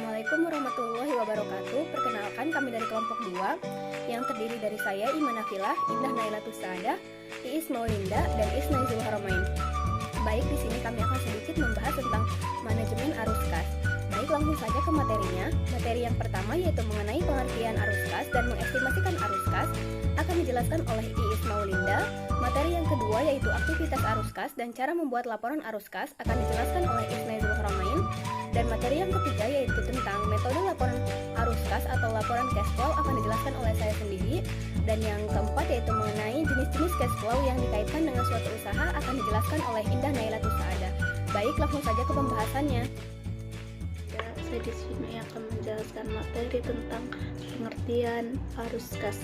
Assalamualaikum warahmatullahi wabarakatuh. Perkenalkan, kami dari kelompok 2 yang terdiri dari saya, Iman Nafilah, Indah Nailatus Saadah, Iis Maulinda, dan Iis Naizul Haramain. Baik, di sini kami akan sedikit membahas tentang manajemen arus kas. Baik, langsung saja ke materinya. Materi yang pertama yaitu mengenai pengertian arus kas dan mengestimasikan arus kas akan dijelaskan oleh Iis Maulinda. Materi yang kedua yaitu aktivitas arus kas dan cara membuat laporan arus kas akan dijelaskan oleh Iis Naizul Haramain. Dan materi yang ketiga yaitu tentang metode laporan arus kas atau laporan cash flow akan dijelaskan oleh saya sendiri. Dan yang keempat yaitu mengenai jenis-jenis cash flow yang dikaitkan dengan suatu usaha akan dijelaskan oleh Indah Nailatus Saadah. Baik, langsung saja ke pembahasannya. Saya di sini akan menjelaskan materi tentang pengertian arus kas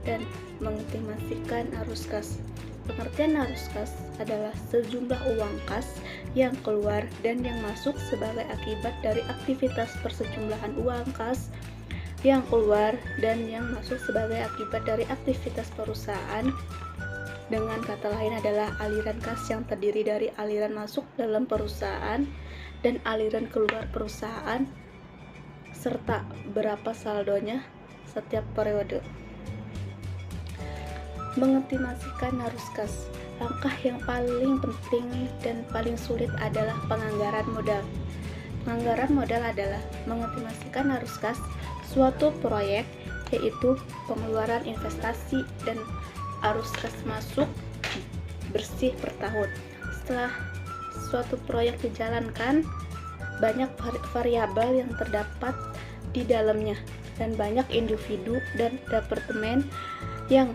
dan mengestimasikan arus kas. Pengertian arus kas adalah sejumlah uang kas yang keluar dan yang masuk sebagai akibat dari aktivitas persejumlahan uang kas yang keluar dan yang masuk sebagai akibat dari aktivitas perusahaan. Dengan kata lain adalah aliran kas yang terdiri dari aliran masuk dalam perusahaan dan aliran keluar perusahaan serta berapa saldonya setiap periode. Mengestimasikan arus kas. Langkah yang paling penting dan paling sulit adalah penganggaran modal. Penganggaran modal adalah mengestimasikan arus kas suatu proyek, yaitu pengeluaran investasi dan arus kas masuk bersih per tahun. Setelah suatu proyek dijalankan, banyak variabel yang terdapat di dalamnya dan banyak individu dan departemen yang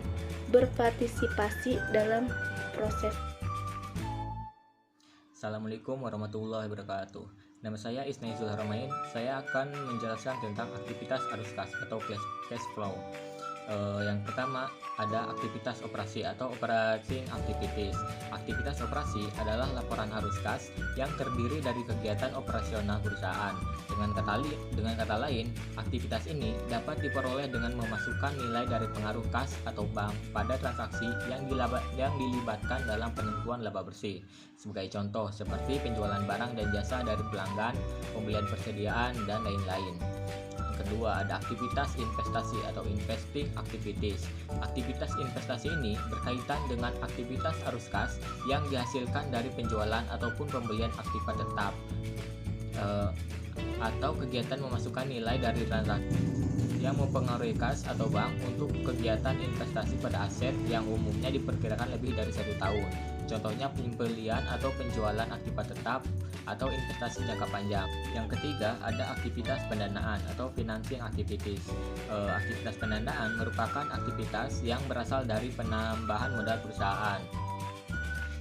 berpartisipasi dalam proses. Assalamualaikum warahmatullahi wabarakatuh. Nama saya Iis Naizul Haramain. Saya akan menjelaskan tentang aktivitas arus kas atau cash flow. Yang pertama ada aktivitas operasi atau operating activities. Aktivitas operasi adalah laporan arus kas yang terdiri dari kegiatan operasional perusahaan. Dengan kata lain, aktivitas ini dapat diperoleh dengan memasukkan nilai dari pengaruh kas atau bank pada transaksi yang dilibatkan dalam penentuan laba bersih. Sebagai contoh seperti penjualan barang dan jasa dari pelanggan, pembelian persediaan, dan lain-lain. Kedua, ada aktivitas investasi atau investing activities. Aktivitas investasi ini berkaitan dengan aktivitas arus kas yang dihasilkan dari penjualan ataupun pembelian aktiva tetap atau kegiatan memasukkan nilai dari transaksi yang mempengaruhi kas atau bank untuk kegiatan investasi pada aset yang umumnya diperkirakan lebih dari 1 tahun. Contohnya pembelian atau penjualan aktiva tetap atau investasi jangka panjang. Yang ketiga ada aktivitas pendanaan atau financing activities. Aktivitas pendanaan merupakan aktivitas yang berasal dari penambahan modal perusahaan.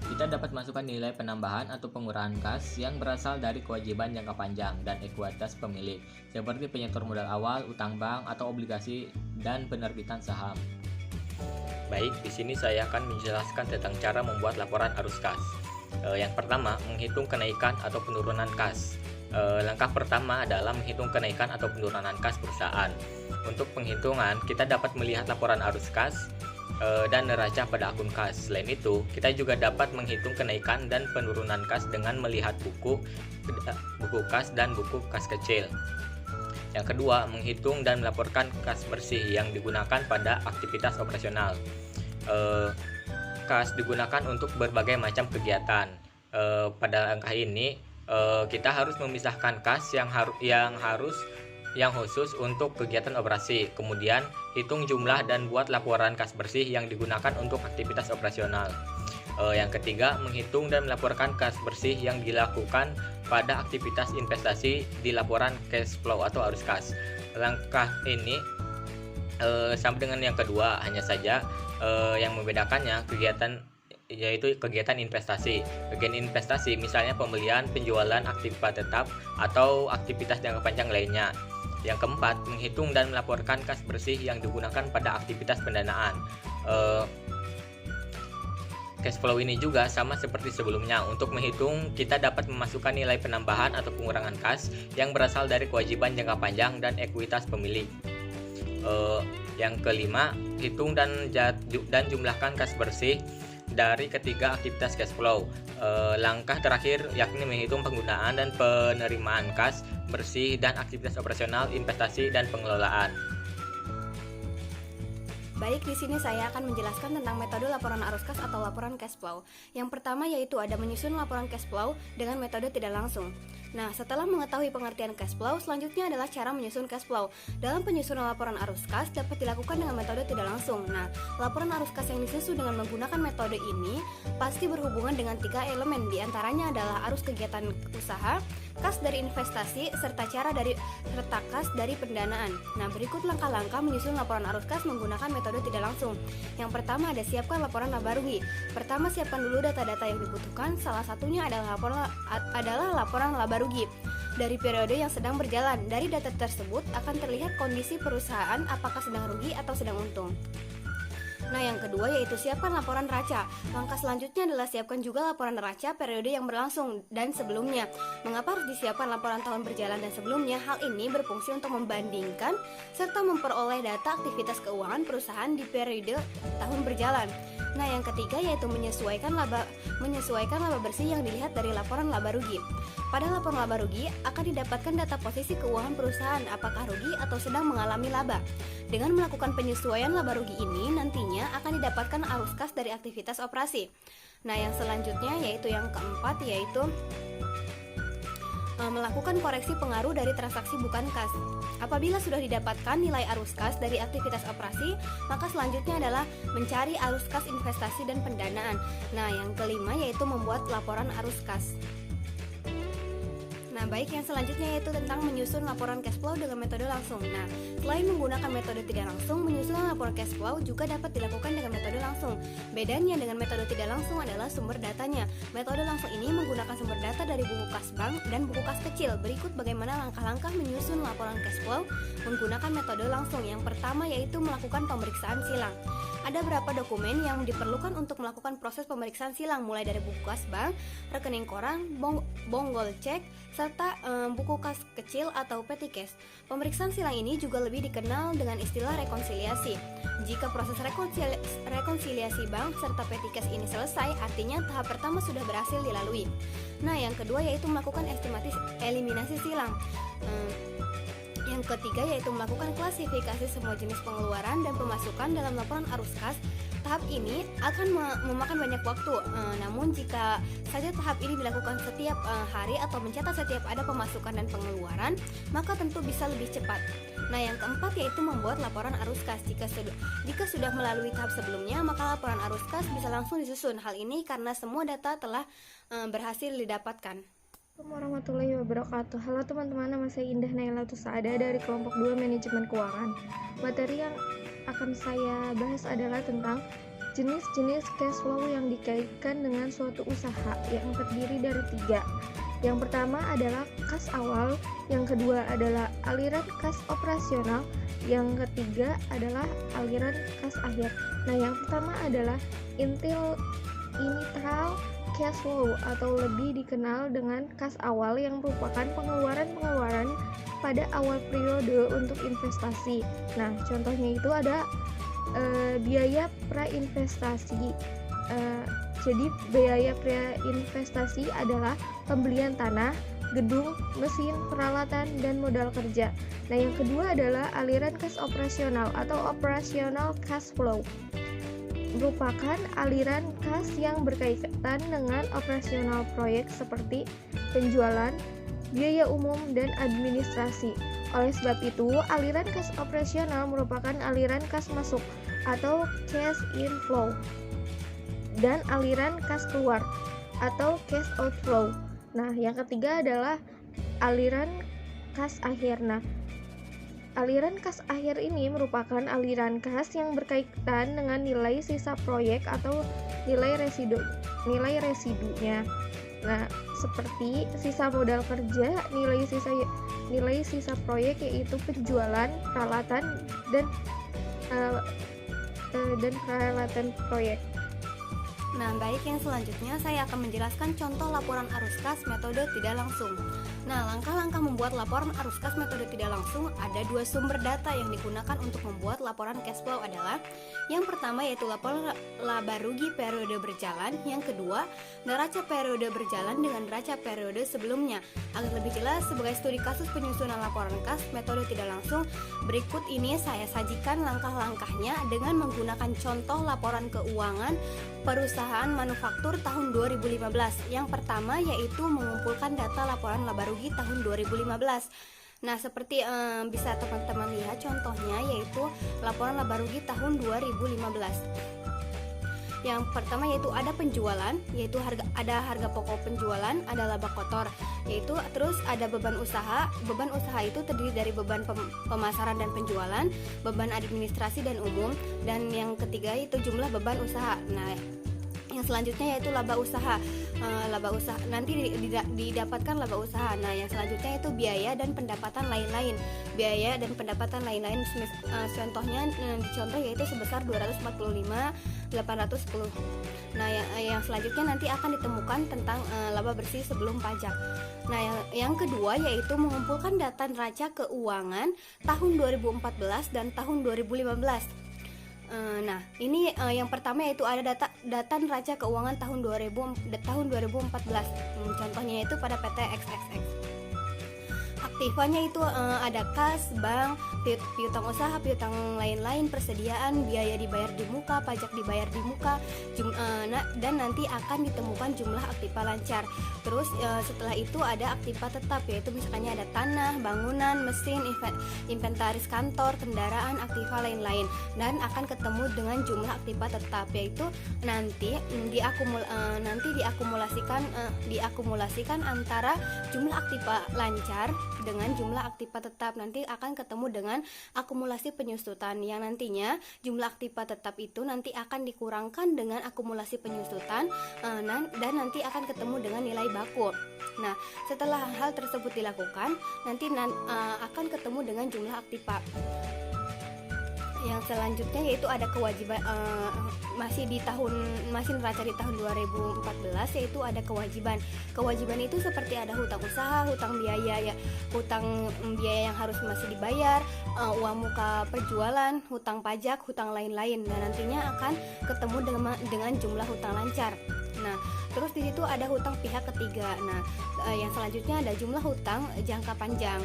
Kita dapat masukkan nilai penambahan atau pengurangan kas yang berasal dari kewajiban jangka panjang dan ekuitas pemilik, seperti penyetor modal awal, utang bank atau obligasi, dan penerbitan saham. Baik, di sini saya akan menjelaskan tentang cara membuat laporan arus kas. Yang pertama, menghitung kenaikan atau penurunan kas. Langkah pertama adalah menghitung kenaikan atau penurunan kas perusahaan. Untuk penghitungan, kita dapat melihat laporan arus kas dan neraca pada akun kas. Selain itu, kita juga dapat menghitung kenaikan dan penurunan kas dengan melihat buku kas dan buku kas kecil. Yang kedua, menghitung dan melaporkan kas bersih yang digunakan pada aktivitas operasional. Kas digunakan untuk berbagai macam kegiatan. Pada langkah ini, kita harus memisahkan kas yang khusus untuk kegiatan operasi. Kemudian, hitung jumlah dan buat laporan kas bersih yang digunakan untuk aktivitas operasional. Yang ketiga, menghitung dan melaporkan kas bersih yang dilakukan pada aktivitas investasi di laporan cash flow atau arus kas. Langkah ini sama dengan yang kedua, hanya saja yang membedakannya yaitu kegiatan investasi. Kegiatan investasi misalnya pembelian, penjualan aktiva tetap atau aktivitas jangka panjang lainnya. Yang keempat, menghitung dan melaporkan kas bersih yang digunakan pada aktivitas pendanaan. Cash flow ini juga sama seperti sebelumnya. Untuk menghitung, kita dapat memasukkan nilai penambahan atau pengurangan kas yang berasal dari kewajiban jangka panjang dan ekuitas pemilik. Yang kelima, hitung dan jumlahkan kas bersih dari ketiga aktivitas cash flow. Langkah terakhir yakni menghitung penggunaan dan penerimaan kas bersih dan aktivitas operasional, investasi, dan pengelolaan. Baik, di sini saya akan menjelaskan tentang metode laporan arus kas atau laporan cash flow. Yang pertama yaitu ada menyusun laporan cash flow dengan metode tidak langsung. Nah, setelah mengetahui pengertian cash flow, selanjutnya adalah cara menyusun cash flow. Dalam penyusunan laporan arus kas dapat dilakukan dengan metode tidak langsung. Nah, laporan arus kas yang disusun dengan menggunakan metode ini pasti berhubungan dengan 3 elemen. Di antaranya adalah arus kegiatan usaha, kas dari investasi, serta kas dari pendanaan. Nah, berikut langkah-langkah menyusun laporan arus kas menggunakan metode tidak langsung. Yang pertama ada siapkan laporan laba rugi. Pertama, siapkan dulu data-data yang dibutuhkan. Salah satunya adalah laporan laba rugi dari periode yang sedang berjalan. Dari data tersebut akan terlihat kondisi perusahaan apakah sedang rugi atau sedang untung. Nah, yang kedua yaitu siapkan laporan neraca. Langkah selanjutnya adalah siapkan juga laporan neraca periode yang berlangsung dan sebelumnya. Mengapa harus disiapkan laporan tahun berjalan dan sebelumnya? Hal ini berfungsi untuk membandingkan serta memperoleh data aktivitas keuangan perusahaan di periode tahun berjalan. Nah, yang ketiga yaitu menyesuaikan laba bersih yang dilihat dari laporan laba rugi. Pada laporan laba rugi akan didapatkan data posisi keuangan perusahaan apakah rugi atau sedang mengalami laba. Dengan melakukan penyesuaian laba rugi ini nantinya akan didapatkan arus kas dari aktivitas operasi. Nah, yang selanjutnya yaitu yang keempat yaitu melakukan koreksi pengaruh dari transaksi bukan kas. Apabila sudah didapatkan nilai arus kas dari aktivitas operasi, maka selanjutnya adalah mencari arus kas investasi dan pendanaan. Nah, yang kelima yaitu membuat laporan arus kas. Nah, baik, yang selanjutnya yaitu tentang menyusun laporan cash flow dengan metode langsung. Nah, selain menggunakan metode tidak langsung, menyusun laporan cash flow juga dapat dilakukan dengan metode langsung. Bedanya dengan metode tidak langsung adalah sumber datanya. Metode langsung ini menggunakan sumber data dari buku kas bank dan buku kas kecil. Berikut bagaimana langkah-langkah menyusun laporan cash flow menggunakan metode langsung. Yang pertama yaitu melakukan pemeriksaan silang. Ada beberapa dokumen yang diperlukan untuk melakukan proses pemeriksaan silang, mulai dari buku kas bank, rekening koran, bonggol cek, serta buku kas kecil atau petty cash. Pemeriksaan silang ini juga lebih dikenal dengan istilah rekonsiliasi. Jika proses rekonsiliasi bank serta petty cash ini selesai, artinya tahap pertama sudah berhasil dilalui. Nah, yang kedua yaitu melakukan eliminasi silang. Yang ketiga yaitu melakukan klasifikasi semua jenis pengeluaran dan pemasukan dalam laporan arus kas. Tahap ini akan memakan banyak waktu, namun jika saja tahap ini dilakukan setiap hari atau mencatat setiap ada pemasukan dan pengeluaran, maka tentu bisa lebih cepat. Nah, yang keempat yaitu membuat laporan arus kas. Jika sudah melalui tahap sebelumnya, maka laporan arus kas bisa langsung disusun. Hal ini karena semua data telah berhasil didapatkan. Assalamualaikum warahmatullahi wabarakatuh. Halo teman-teman, nama saya Indah Naila Tusada dari kelompok 2 manajemen keuangan. Materi yang akan saya bahas adalah tentang jenis-jenis cash flow yang dikaitkan dengan suatu usaha yang terdiri dari 3. Yang pertama adalah kas awal, yang kedua adalah aliran kas operasional, yang ketiga adalah aliran kas akhir. Nah, yang pertama adalah initial cash flow atau lebih dikenal dengan kas awal yang merupakan pengeluaran-pengeluaran pada awal periode untuk investasi. Nah, contohnya itu ada biaya prainvestasi. Jadi biaya prainvestasi adalah pembelian tanah, gedung, mesin, peralatan, dan modal kerja. Nah, yang kedua adalah aliran kas operasional atau operational cash flow. Merupakan aliran kas yang berkaitan dengan operasional proyek seperti penjualan, biaya umum, dan administrasi. Oleh sebab itu, aliran kas operasional merupakan aliran kas masuk atau cash inflow dan aliran kas keluar atau cash outflow. Nah, yang ketiga adalah aliran kas akhir. Nah, aliran kas akhir ini merupakan aliran kas yang berkaitan dengan nilai sisa proyek atau nilai residunya. Nah, seperti sisa modal kerja, nilai sisa proyek yaitu penjualan, peralatan, dan peralatan proyek. Nah, baik, yang selanjutnya saya akan menjelaskan contoh laporan arus kas metode tidak langsung. Nah, langkah-langkah membuat laporan arus kas metode tidak langsung, ada dua sumber data yang digunakan untuk membuat laporan cash flow adalah yang pertama yaitu laporan laba rugi periode berjalan, yang kedua neraca periode berjalan dengan neraca periode sebelumnya. Agar lebih jelas, sebagai studi kasus penyusunan laporan kas metode tidak langsung, berikut ini saya sajikan langkah-langkahnya dengan menggunakan contoh laporan keuangan perusahaan manufaktur tahun 2015. Yang pertama yaitu mengumpulkan data laporan laba rugi tahun 2015. Nah, seperti bisa teman-teman lihat contohnya yaitu laporan laba rugi tahun 2015. Yang pertama yaitu ada penjualan, yaitu ada harga pokok penjualan, ada laba kotor, yaitu terus ada beban usaha. Beban usaha itu terdiri dari beban pemasaran dan penjualan, beban administrasi dan umum, dan yang ketiga itu jumlah beban usaha. Nah, yang selanjutnya yaitu laba usaha. Laba usaha nanti didapatkan laba usaha. Nah, yang selanjutnya itu biaya dan pendapatan lain-lain. Biaya dan pendapatan lain-lain contohnya dicontoh yaitu sebesar 245.810. Nah, yang selanjutnya nanti akan ditemukan tentang laba bersih sebelum pajak. Nah, yang kedua yaitu mengumpulkan data neraca keuangan tahun 2014 dan tahun 2015. Nah, ini yang pertama yaitu ada data neraca keuangan tahun 2014. Contohnya itu pada PT XXX. Aktifanya itu ada kas, bank, piutang usaha, piutang lain-lain, persediaan, biaya dibayar di muka, pajak dibayar di muka, dan nanti akan ditemukan jumlah aktiva lancar. Terus setelah itu ada aktiva tetap, yaitu misalnya ada tanah, bangunan, mesin, inventaris kantor, kendaraan, aktiva lain-lain, dan akan ketemu dengan jumlah aktiva tetap, yaitu nanti diakumulasikan antara jumlah aktiva lancar dengan jumlah aktiva tetap. Nanti akan ketemu dengan akumulasi penyusutan, yang nantinya jumlah aktiva tetap itu nanti akan dikurangkan dengan akumulasi penyusutan, dan nanti akan ketemu dengan nilai baku. Nah, setelah hal tersebut dilakukan, nanti akan ketemu dengan jumlah aktiva. Yang selanjutnya yaitu ada kewajiban, masih neraca di tahun 2014, yaitu ada kewajiban. Kewajiban itu seperti ada hutang usaha, hutang biaya yang harus masih dibayar, uang muka penjualan, hutang pajak, hutang lain-lain. Dan nantinya akan ketemu dengan jumlah hutang lancar. Nah, terus di situ ada hutang pihak ketiga. Nah, yang selanjutnya ada jumlah hutang jangka panjang.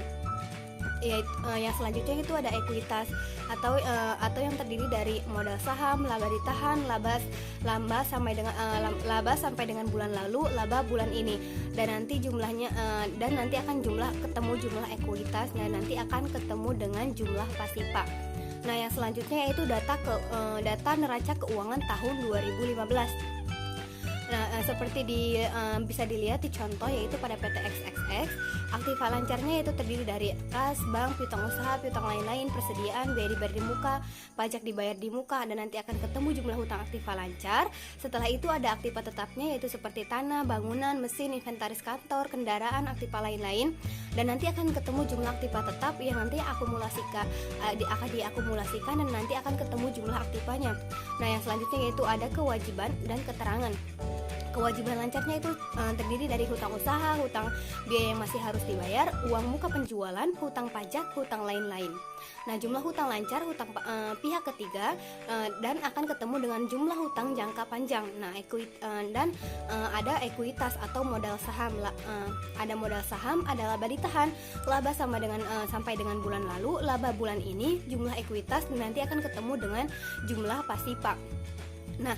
Yang selanjutnya itu ada ekuitas atau yang terdiri dari modal saham, laba ditahan, laba sampai dengan bulan lalu, laba bulan ini, dan nanti akan ketemu jumlah ekuitas, dan nanti akan ketemu dengan jumlah pasipa. Nah, yang selanjutnya yaitu data neraca keuangan tahun 2015. Nah, seperti bisa dilihat di contoh yaitu pada PT XXX, aktiva lancarnya itu terdiri dari kas, bank, piutang usaha, piutang lain-lain, persediaan, biaya dibayar di muka, pajak dibayar di muka, dan nanti akan ketemu jumlah hutang aktiva lancar. Setelah itu ada aktiva tetapnya yaitu seperti tanah, bangunan, mesin, inventaris kantor, kendaraan, aktiva lain-lain, dan nanti akan ketemu jumlah aktiva tetap yang nanti akan diakumulasikan, dan nanti akan ketemu jumlah aktivanya. Nah, yang selanjutnya yaitu ada kewajiban dan keterangan. Kewajiban lancarnya itu terdiri dari hutang usaha, hutang biaya yang masih harus dibayar, uang muka penjualan, hutang pajak, hutang lain-lain. Nah, jumlah hutang lancar, hutang pihak ketiga, dan akan ketemu dengan jumlah hutang jangka panjang. Nah, ada ekuitas atau modal saham. Ada modal saham, ada laba ditahan, laba sampai dengan bulan lalu, laba bulan ini, jumlah ekuitas, dan nanti akan ketemu dengan jumlah pasipa. Nah,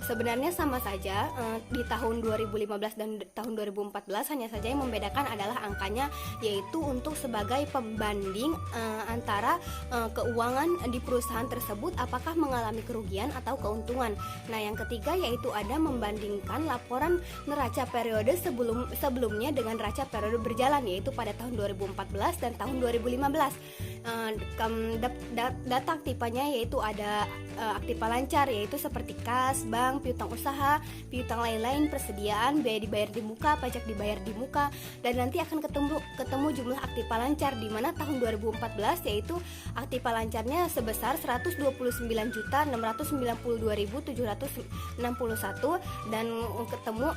sebenarnya sama saja di tahun 2015 dan tahun 2014, hanya saja yang membedakan adalah angkanya, yaitu untuk sebagai pembanding antara keuangan di perusahaan tersebut apakah mengalami kerugian atau keuntungan. Nah, yang ketiga yaitu ada membandingkan laporan neraca periode sebelumnya dengan neraca periode berjalan, yaitu pada tahun 2014 dan tahun 2015. Data aktivanya yaitu ada aktiva lancar, yaitu seperti kas, bank, piutang usaha, piutang lain-lain, persediaan, biaya dibayar di muka, pajak dibayar di muka, dan nanti akan ketemu jumlah aktiva lancar di mana tahun 2014 yaitu aktiva lancarnya sebesar 129.692.761 dan ketemu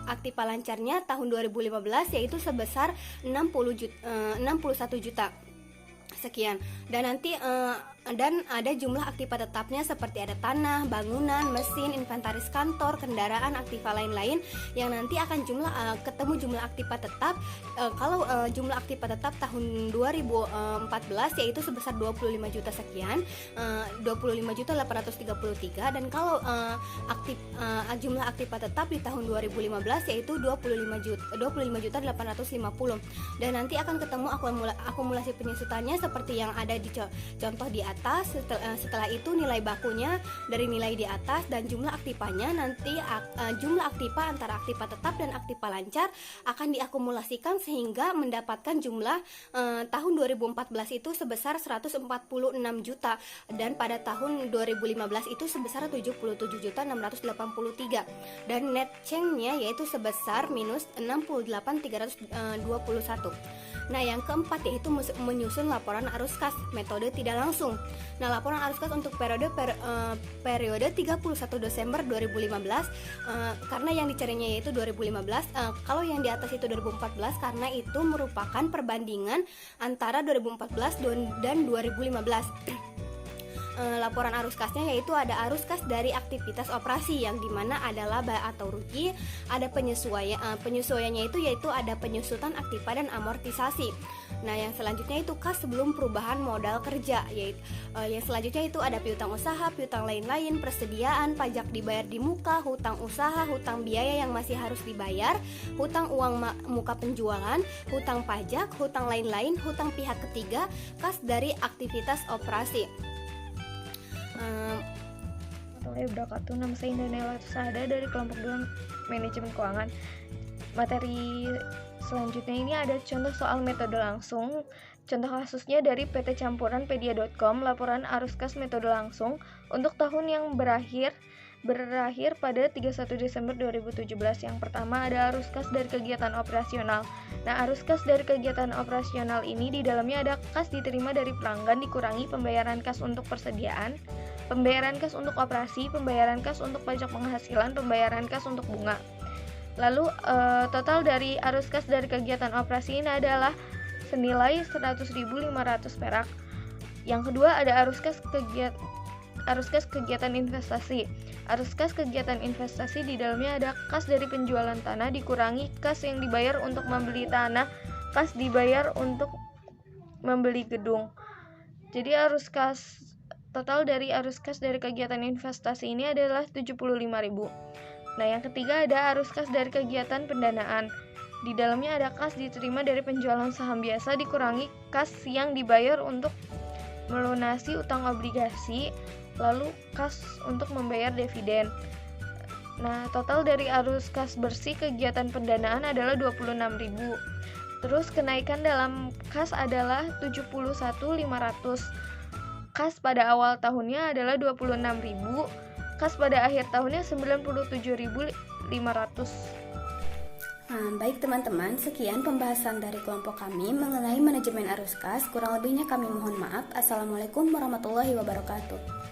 aktiva lancarnya tahun 2015 yaitu sebesar 61 juta. Sekian. Dan nanti dan ada jumlah aktiva tetapnya seperti ada tanah, bangunan, mesin, inventaris kantor, kendaraan, aktiva lain-lain yang nanti akan ketemu jumlah aktiva tetap. Kalau jumlah aktiva tetap tahun 2014 yaitu sebesar 25 juta sekian, 25.833, dan kalau jumlah aktiva tetap di tahun 2015 yaitu 25.850, dan nanti akan ketemu akumulasi penyusutannya seperti yang ada di contoh di atas. Setelah itu nilai bakunya dari nilai di atas dan jumlah aktivanya, nanti jumlah aktiva antara aktiva tetap dan aktiva lancar akan diakumulasikan sehingga mendapatkan jumlah tahun 2014 itu sebesar 146 juta, dan pada tahun 2015 itu sebesar 77.683, dan net change-nya yaitu sebesar minus 68.321. Nah, yang keempat yaitu menyusun laporan arus kas metode tidak langsung. Nah, laporan arus kas untuk periode 31 Desember 2015 karena yang dicarinya yaitu 2015. Kalau yang di atas itu 2014 karena itu merupakan perbandingan antara 2014 dan 2015. Laporan arus kasnya yaitu ada arus kas dari aktivitas operasi yang dimana ada laba atau rugi, ada penyesuaiannya itu yaitu ada penyusutan aktiva dan amortisasi. Nah, yang selanjutnya itu kas sebelum perubahan modal kerja, yaitu yang selanjutnya itu ada piutang usaha, piutang lain-lain, persediaan, pajak dibayar di muka, hutang usaha, hutang biaya yang masih harus dibayar, hutang uang muka penjualan, hutang pajak, hutang lain-lain, hutang pihak ketiga, kas dari aktivitas operasi. Wabarakatuh. Nama saya Indah Naila Tusada dari kelompok 2 manajemen keuangan. Materi selanjutnya ini ada contoh soal metode langsung. Contoh kasusnya dari PT Campuran Pedia.com, laporan arus kas metode langsung untuk tahun yang berakhir pada 31 Desember 2017. Yang pertama ada arus kas dari kegiatan operasional. Nah, arus kas dari kegiatan operasional ini di dalamnya ada kas diterima dari pelanggan dikurangi pembayaran kas untuk persediaan, pembayaran kas untuk operasi, pembayaran kas untuk pajak penghasilan, pembayaran kas untuk bunga. Lalu total dari arus kas dari kegiatan operasi ini adalah senilai 100.500 perak. Yang kedua ada arus kas kegiatan investasi. Arus kas kegiatan investasi di dalamnya ada kas dari penjualan tanah dikurangi kas yang dibayar untuk membeli tanah, kas dibayar untuk membeli gedung. Jadi total dari arus kas dari kegiatan investasi ini adalah 75.000. Nah, yang ketiga ada arus kas dari kegiatan pendanaan. Di dalamnya ada kas diterima dari penjualan saham biasa dikurangi kas yang dibayar untuk melunasi utang obligasi, lalu kas untuk membayar dividen. Nah, total dari arus kas bersih kegiatan pendanaan adalah 26.000. Terus kenaikan dalam kas adalah 71.500. Kas pada awal tahunnya adalah 26.000. Kas pada akhir tahunnya 97.500. Baik teman-teman, sekian pembahasan dari kelompok kami mengenai manajemen arus kas. Kurang lebihnya kami mohon maaf. Assalamualaikum warahmatullahi wabarakatuh.